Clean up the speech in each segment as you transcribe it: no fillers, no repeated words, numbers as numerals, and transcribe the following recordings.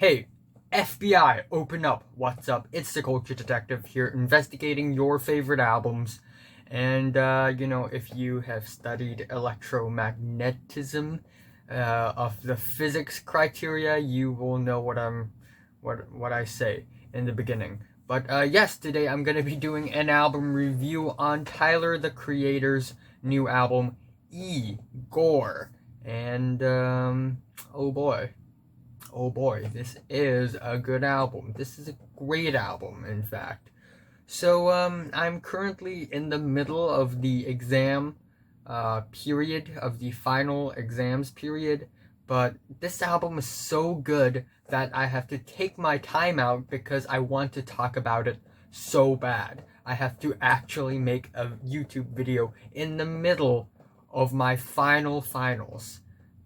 Hey, FBI, open up. What's up? It's the Culture Detective here, investigating your favorite albums. And, if you have studied electromagnetism of the physics criteria, you will know what I say in the beginning. But, yes, today I'm gonna be doing an album review on Tyler, the Creator's new album, Igor. And, oh boy. Oh boy, this is a good album. This is a great album, in fact. So, I'm currently in the middle of the exam period, of the final exams period, but this album is so good that I have to take my time out because I want to talk about it so bad. I have to actually make a YouTube video in the middle of my finals.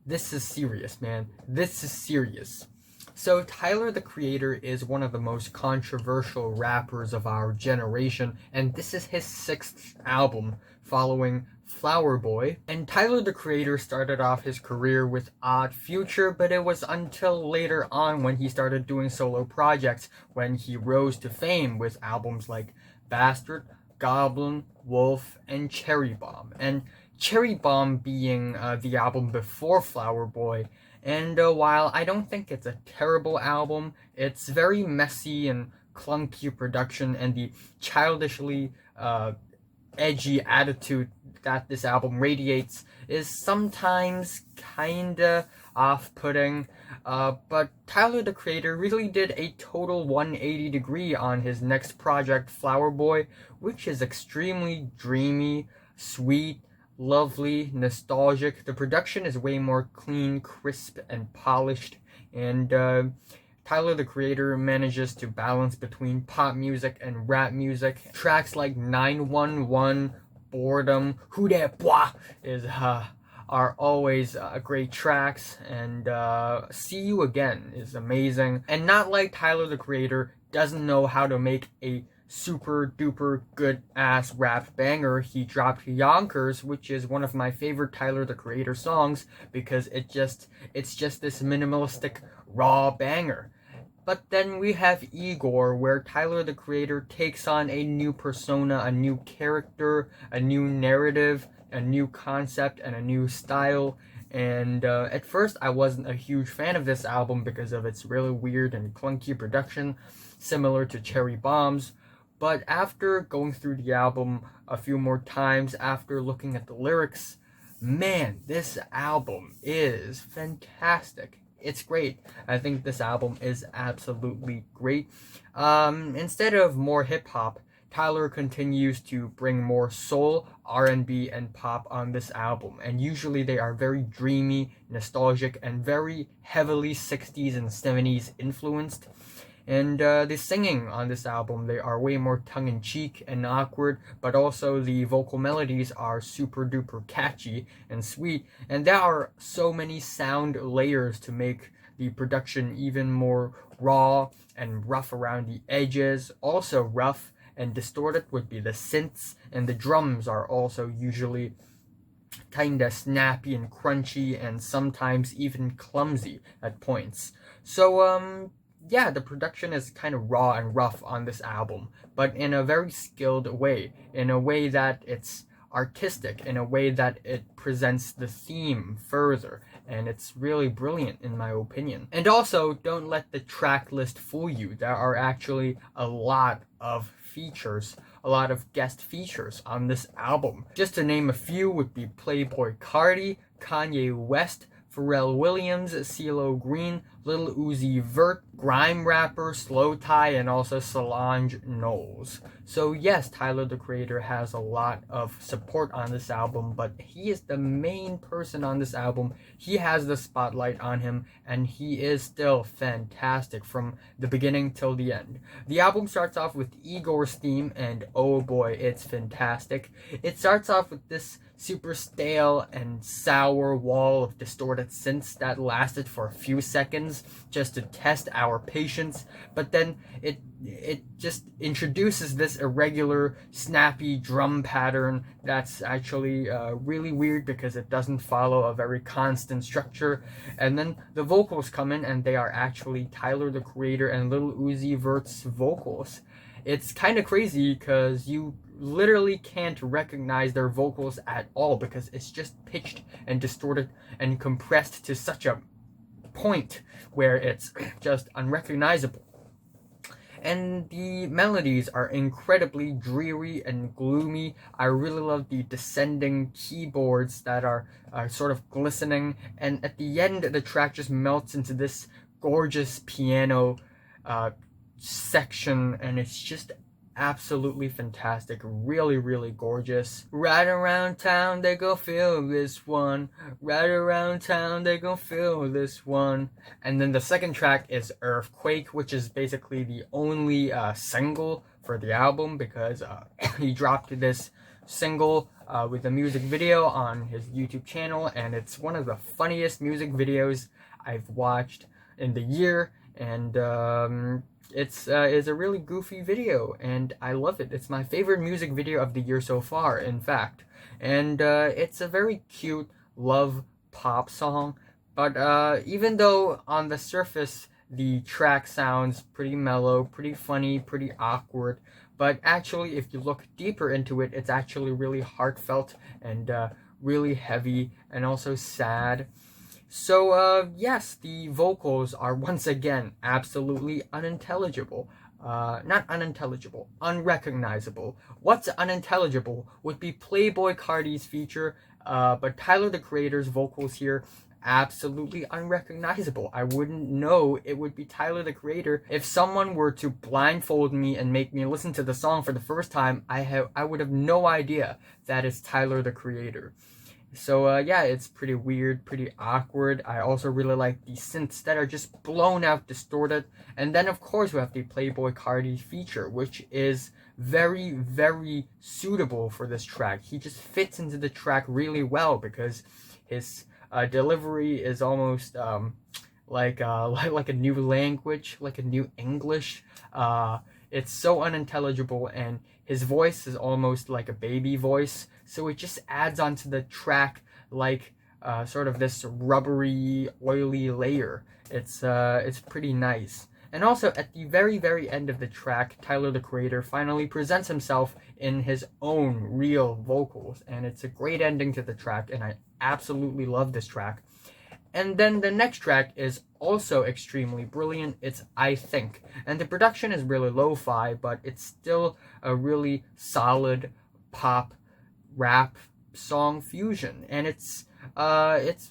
This is serious, man. This is serious. So, Tyler the Creator is one of the most controversial rappers of our generation, and this is his 6th album following Flower Boy. And Tyler the Creator started off his career with Odd Future, but it was until later on when he started doing solo projects when he rose to fame with albums like Bastard, Goblin, Wolf, and Cherry Bomb. And Cherry Bomb being the album before Flower Boy. And while I don't think it's a terrible album, it's very messy and clunky production, and the childishly edgy attitude that this album radiates is sometimes kinda off-putting. But Tyler the Creator really did a total 180 degree on his next project, Flower Boy, which is extremely dreamy, sweet, lovely, nostalgic. The production is way more clean, crisp, and polished. And Tyler the Creator manages to balance between pop music and rap music. Tracks like 911, Boredom, Who Dat Bois are always great tracks, and See You Again is amazing. And not like Tyler the Creator doesn't know how to make a super duper good ass rap banger, he dropped Yonkers, which is one of my favorite Tyler the Creator songs because it's just this minimalistic raw banger. But then we have Igor, where Tyler the Creator takes on a new persona, a new character, a new narrative, a new concept, and a new style. And at first I wasn't a huge fan of this album because of its really weird and clunky production, similar to Cherry Bomb's. But after going through the album a few more times, after looking at the lyrics, man, this album is fantastic. It's great. I think this album is absolutely great. Instead of more hip-hop, Tyler continues to bring more soul, R&B, and pop on this album. And usually they are very dreamy, nostalgic, and very heavily 60s and 70s influenced. And the singing on this album, they are way more tongue-in-cheek and awkward, but also the vocal melodies are super duper catchy and sweet, and there are so many sound layers to make the production even more raw and rough around the edges. Also rough and distorted would be the synths, and the drums are also usually kinda snappy and crunchy, and sometimes even clumsy at points. So, yeah, the production is kind of raw and rough on this album, but in a very skilled way, in a way that it's artistic, in a way that it presents the theme further, and it's really brilliant in my opinion. And also, don't let the track list fool you. There are actually a lot of features, a lot of guest features on this album. Just to name a few would be Playboi Carti, Kanye West, Pharrell Williams, CeeLo Green, Lil Uzi Vert, grime rapper Slow Tie, and also Solange Knowles. So yes, Tyler the Creator has a lot of support on this album, but he is the main person on this album. He has the spotlight on him, and he is still fantastic from the beginning till the end. The album starts off with Igor's theme, and oh boy, it's fantastic. It starts off with this super stale and sour wall of distorted synths that lasted for a few seconds just to test our patience, but then it just introduces this irregular, snappy drum pattern that's actually really weird because it doesn't follow a very constant structure. And then the vocals come in, and they are actually Tyler the Creator and Lil Uzi Vert's vocals. It's kind of crazy because you literally can't recognize their vocals at all because it's just pitched and distorted and compressed to such a point where it's just unrecognizable. And the melodies are incredibly dreary and gloomy. I really love the descending keyboards that are sort of glistening, and at the end the track just melts into this gorgeous piano section, and it's just absolutely fantastic, really, really gorgeous. Right around town they gon' feel this one, right around town they gon' feel this one. And then the second track is Earfquake, which is basically the only single for the album, because he dropped this single with a music video on his YouTube channel, and it's one of the funniest music videos I've watched in the year. And it's a really goofy video, and I love it. It's my favorite music video of the year so far, in fact. And it's a very cute love pop song, but even though on the surface the track sounds pretty mellow, pretty funny, pretty awkward, but actually if you look deeper into it, it's actually really heartfelt and really heavy and also sad. So, yes, the vocals are once again absolutely unintelligible. Not unintelligible, unrecognizable. What's unintelligible would be Playboi Carti's feature, but Tyler the Creator's vocals here, absolutely unrecognizable. I wouldn't know it would be Tyler the Creator. If someone were to blindfold me and make me listen to the song for the first time, I would have no idea that it's Tyler the Creator. So yeah, it's pretty weird, pretty awkward. I also really like the synths that are just blown out, distorted. And then of course we have the Playboi Carti feature, which is very, very suitable for this track. He just fits into the track really well because his delivery is almost like a new language, like a new English. It's so unintelligible, and his voice is almost like a baby voice, so it just adds onto the track like sort of this rubbery, oily layer. It's pretty nice. And also, at the very, very end of the track, Tyler the Creator finally presents himself in his own real vocals, and it's a great ending to the track, and I absolutely love this track. And then the next track is also extremely brilliant. It's I Think. And the production is really lo-fi, but it's still a really solid pop rap song fusion. And it's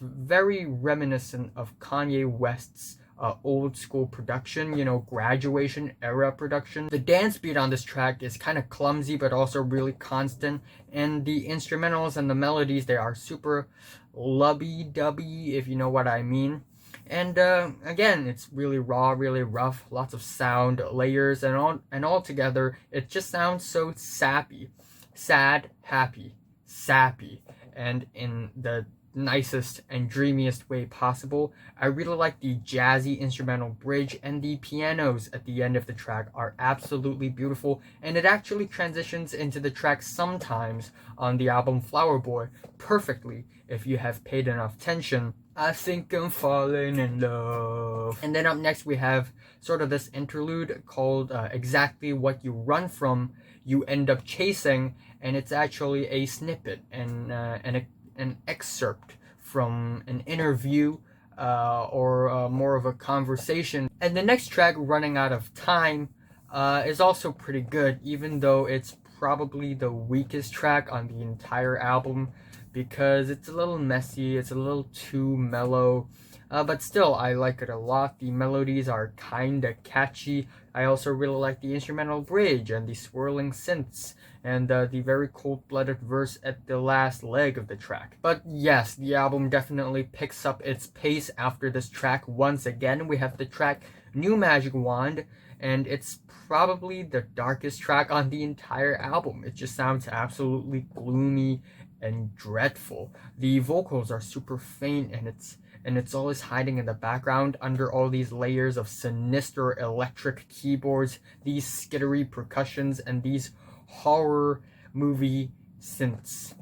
very reminiscent of Kanye West's old school production, you know, Graduation era production. The dance beat on this track is kind of clumsy but also really constant, and the instrumentals and the melodies, they are super lubby-dubby, if you know what I mean. And again, it's really raw, really rough, lots of sound layers, and all together it just sounds so sappy. Sad, happy, sappy, and in the nicest and dreamiest way possible. I really like the jazzy instrumental bridge, and the pianos at the end of the track are absolutely beautiful, and it actually transitions into the track sometimes on the album Flower Boy perfectly if you have paid enough attention. I think I'm falling in love. And then up next we have sort of this interlude called Exactly What You Run From, You End Up Chasing, and it's actually a snippet and an excerpt from an interview or more of a conversation. And the next track, Running Out of Time, is also pretty good, even though it's probably the weakest track on the entire album because it's a little messy, it's a little too mellow. But still, I like it a lot. The melodies are kinda catchy. I also really like the instrumental bridge and the swirling synths and the very cold-blooded verse at the last leg of the track. But yes, the album definitely picks up its pace after this track. Once again, we have the track New Magic Wand, and it's probably the darkest track on the entire album. It just sounds absolutely gloomy and dreadful. The vocals are super faint, and it's always hiding in the background under all these layers of sinister electric keyboards, these skittery percussions, and these horror movie synths.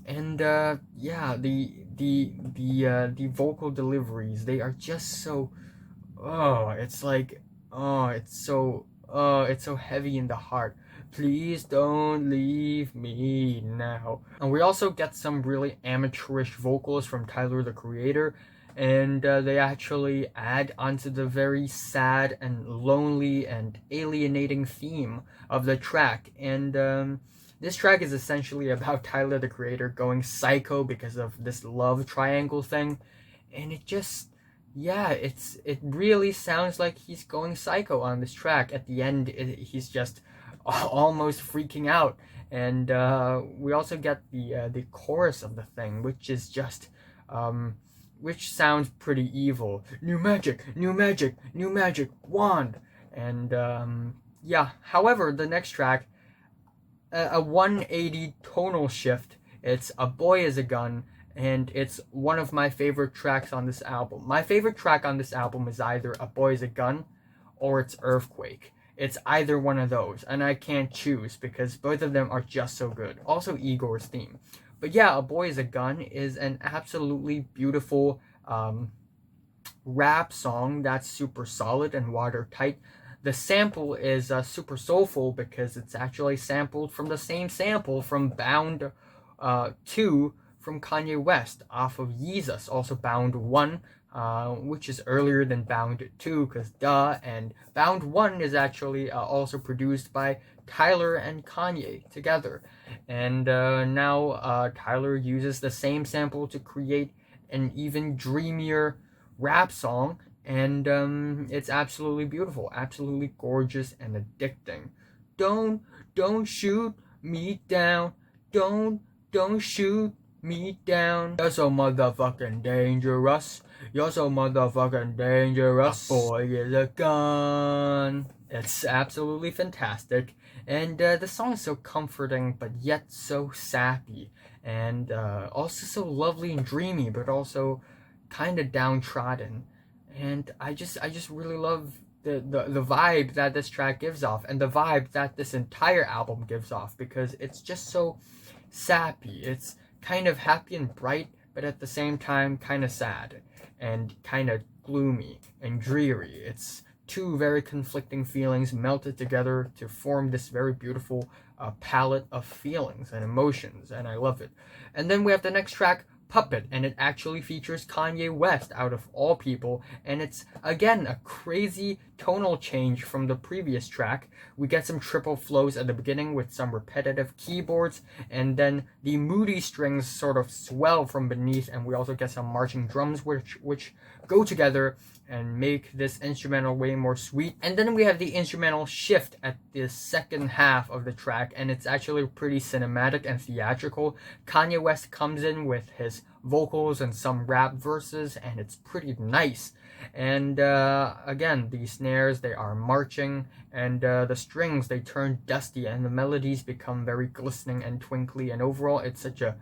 And yeah, the vocal deliveries, they are just so, oh, it's like, oh, it's so heavy in the heart. Please don't leave me now. And we also get some really amateurish vocals from Tyler the Creator, and they actually add onto the very sad and lonely and alienating theme of the track. And this track is essentially about Tyler the Creator going psycho because of this love triangle thing, and it just, yeah, it really sounds like he's going psycho on this track. At the end, he's just almost freaking out, and we also get the chorus of the thing, which is just which sounds pretty evil. New magic, new magic, new magic wand, and yeah. However, the next track, a 180 tonal shift. It's A Boy Is a Gun, and it's one of my favorite tracks on this album. My favorite track on this album is either A Boy Is a Gun or it's Earfquake. It's either one of those, and I can't choose because both of them are just so good. Also, Igor's theme. But yeah, A Boy Is a Gun is an absolutely beautiful rap song that's super solid and watertight. The sample is super soulful because it's actually sampled from the same sample from Bound 2 from Kanye West off of Yeezus, also Bound 1, which is earlier than Bound 2 because duh, and Bound 1 is actually also produced by Tyler and Kanye together. And now Tyler uses the same sample to create an even dreamier rap song, and it's absolutely beautiful, absolutely gorgeous and addicting. Don't shoot me down. Don't shoot me down. You're so motherfucking dangerous. You're so motherfucking dangerous. A boy is a gun. It's absolutely fantastic, and the song is so comforting, but yet so sappy, and also so lovely and dreamy, but also kind of downtrodden. And I just really love the vibe that this track gives off, and the vibe that this entire album gives off, because it's just so sappy. It's kind of happy and bright, but at the same time kind of sad and kind of gloomy and dreary. It's two very conflicting feelings melted together to form this very beautiful palette of feelings and emotions, and I love it. And then we have the next track, Puppet, and it actually features Kanye West out of all people, and it's again a crazy tonal change from the previous track. We get some triple flows at the beginning with some repetitive keyboards, and then the moody strings sort of swell from beneath, and we also get some marching drums which go together and make this instrumental way more sweet. And then we have the instrumental shift at the second half of the track, and it's actually pretty cinematic and theatrical. Kanye West comes in with his vocals and some rap verses, and it's pretty nice. And again, the snares, they are marching, and the strings, they turn dusty, and the melodies become very glistening and twinkly, and overall it's such a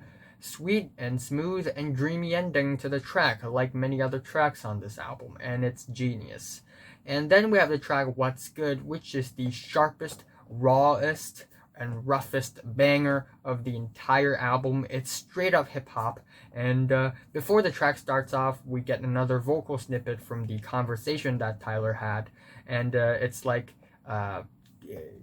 sweet and smooth and dreamy ending to the track, like many other tracks on this album, and it's genius. And then we have the track What's Good, which is the sharpest, rawest, and roughest banger of the entire album. It's straight up hip hop, and before the track starts off, we get another vocal snippet from the conversation that Tyler had, and it's like,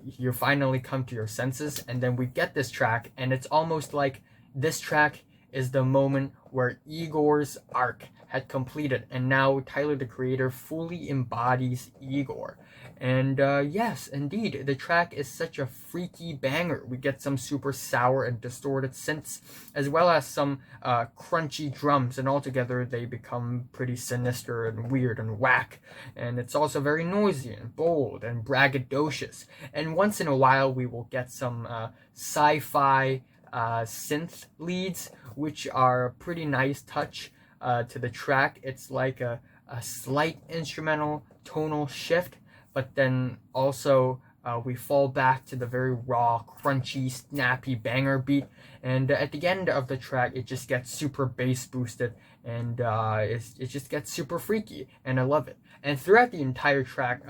you finally come to your senses, and then we get this track, and it's almost like this track is the moment where Igor's arc had completed, and now Tyler the Creator fully embodies Igor. And yes, indeed, the track is such a freaky banger. We get some super sour and distorted synths, as well as some crunchy drums, and altogether they become pretty sinister and weird and whack. And it's also very noisy and bold and braggadocious. And once in a while, we will get some sci-fi synth leads, which are a pretty nice touch to the track. It's like a slight instrumental tonal shift, but then also we fall back to the very raw, crunchy, snappy banger beat, and at the end of the track, it just gets super bass boosted, and it just gets super freaky, and I love it. And throughout the entire track,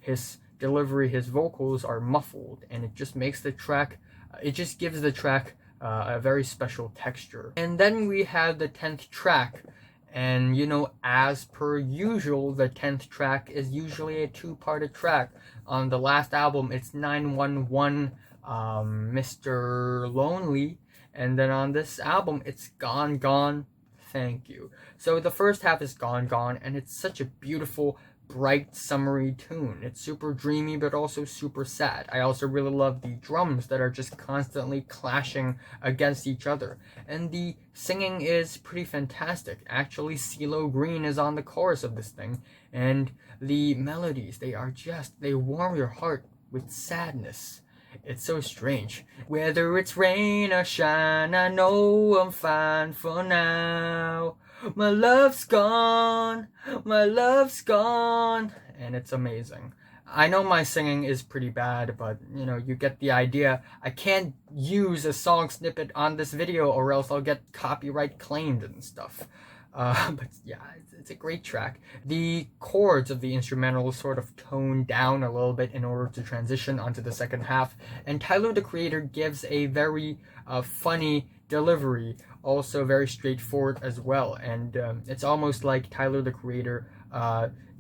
his delivery, his vocals are muffled, and it just makes the track, it just gives the track a very special texture. And then we have the 10th track. And as per usual, the 10th track is usually a two-parted track. On the last album, it's 911, Mr. Lonely. And then on this album, it's Gone Gone, Thank You. So the first half is Gone Gone, and it's such a beautiful, bright, summery tune. It's super dreamy, but also super sad. I also really love the drums that are just constantly clashing against each other. And the singing is pretty fantastic. Actually, CeeLo Green is on the chorus of this thing. And the melodies, they warm your heart with sadness. It's so strange. Whether it's rain or shine, I know I'm fine for now. My love's gone, my love's gone. And it's amazing. I know my singing is pretty bad, but you get the idea. I can't use a song snippet on this video or else I'll get copyright claimed and stuff. But yeah, it's a great track. The chords of the instrumental sort of tone down a little bit in order to transition onto the second half, and Tyler the Creator gives a very funny delivery, also very straightforward as well, and it's almost like Tyler the Creator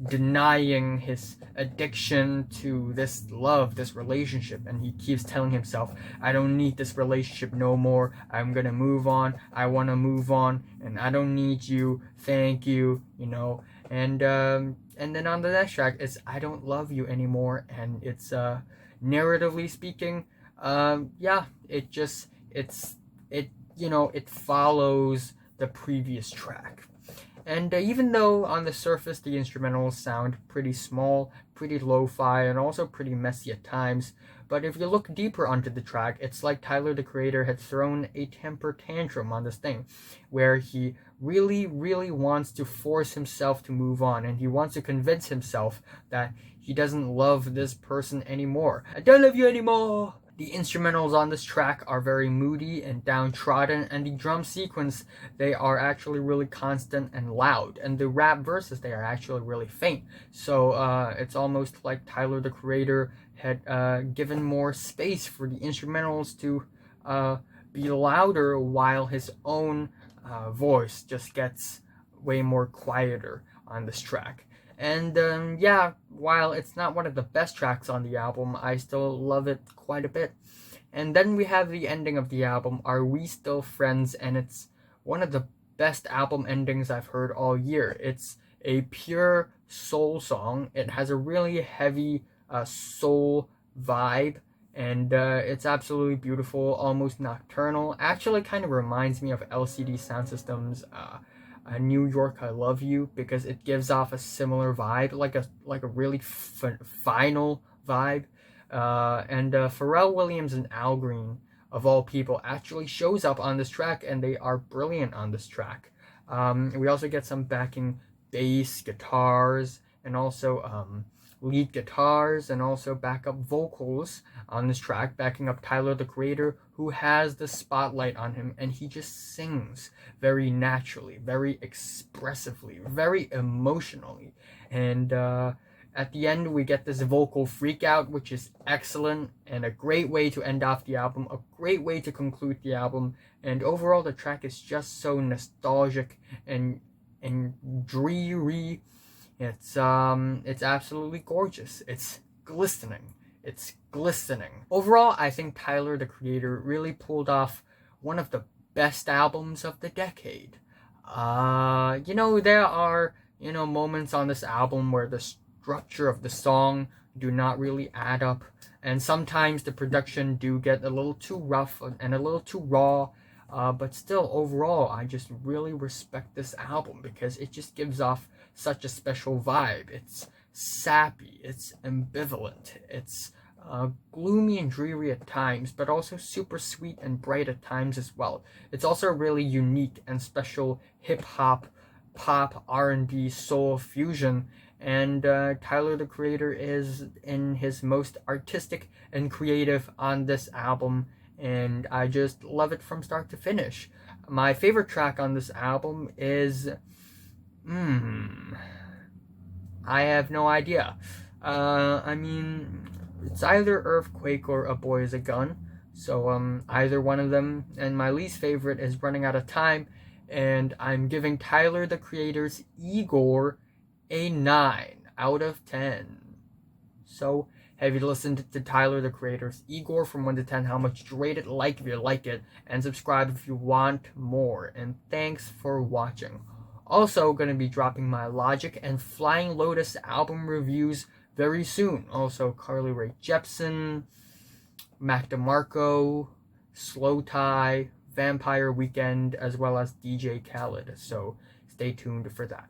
denying his addiction to this love, this relationship, and he keeps telling himself, I don't need this relationship no more, I'm gonna move on, I wanna move on, and I don't need you, thank you, and then on the next track it's I Don't Love You Anymore, and it's narratively speaking, it follows the previous track. And even though on the surface the instrumentals sound pretty small, pretty lo-fi, and also pretty messy at times, but if you look deeper onto the track, it's like Tyler the Creator had thrown a temper tantrum on this thing, where he really, really wants to force himself to move on, and he wants to convince himself that he doesn't love this person anymore. I don't love you anymore! The instrumentals on this track are very moody and downtrodden, and the drum sequence, they are actually really constant and loud, and the rap verses, they are actually really faint. So it's almost like Tyler the Creator had given more space for the instrumentals to be louder, while his own voice just gets way more quieter on this track. And while it's not one of the best tracks on the album, I still love it quite a bit. And then we have the ending of the album, Are We Still Friends? And it's one of the best album endings I've heard all year. It's a pure soul song. It has a really heavy soul vibe, and it's absolutely beautiful, almost nocturnal. Actually kind of reminds me of LCD Sound System's New York I Love You, because it gives off a similar vibe, like a really final vibe. And Pharrell Williams and Al Green, of all people, actually shows up on this track, and they are brilliant on this track. We also get some backing bass guitars, and also lead guitars, and also backup vocals on this track, backing up Tyler the Creator, who has the spotlight on him, and he just sings very naturally, very expressively, very emotionally. And at the end, we get this vocal freakout, which is excellent, and a great way to end off the album, a great way to conclude the album. And overall, the track is just so nostalgic and dreary. It's absolutely gorgeous. It's glistening. It's glistening. Overall, I think Tyler the Creator really pulled off one of the best albums of the decade. There are moments on this album where the structure of the song do not really add up, and sometimes the production do get a little too rough and a little too raw, but still, overall, I just really respect this album because it just gives off such a special vibe. It's sappy, it's ambivalent, it's gloomy and dreary at times, but also super sweet and bright at times as well. It's also really unique and special hip-hop, pop, R&B, soul fusion, And Tyler the Creator is in his most artistic and creative on this album, and I just love it from start to finish. My favorite track on this album is I have no idea. I mean, it's either Earfquake or A Boy Is a Gun. So either one of them. And my least favorite is Running Out of Time, and I'm giving Tyler the Creator's Igor a 9 out of 10. So, have you listened to Tyler the Creator's Igor from 1 to 10? How much did you rate it? Like if you like it, and subscribe if you want more. And thanks for watching. Also, going to be dropping my Logic and Flying Lotus album reviews very soon. Also, Carly Rae Jepsen, Mac DeMarco, Slow Tie, Vampire Weekend, as well as DJ Khaled. So, stay tuned for that.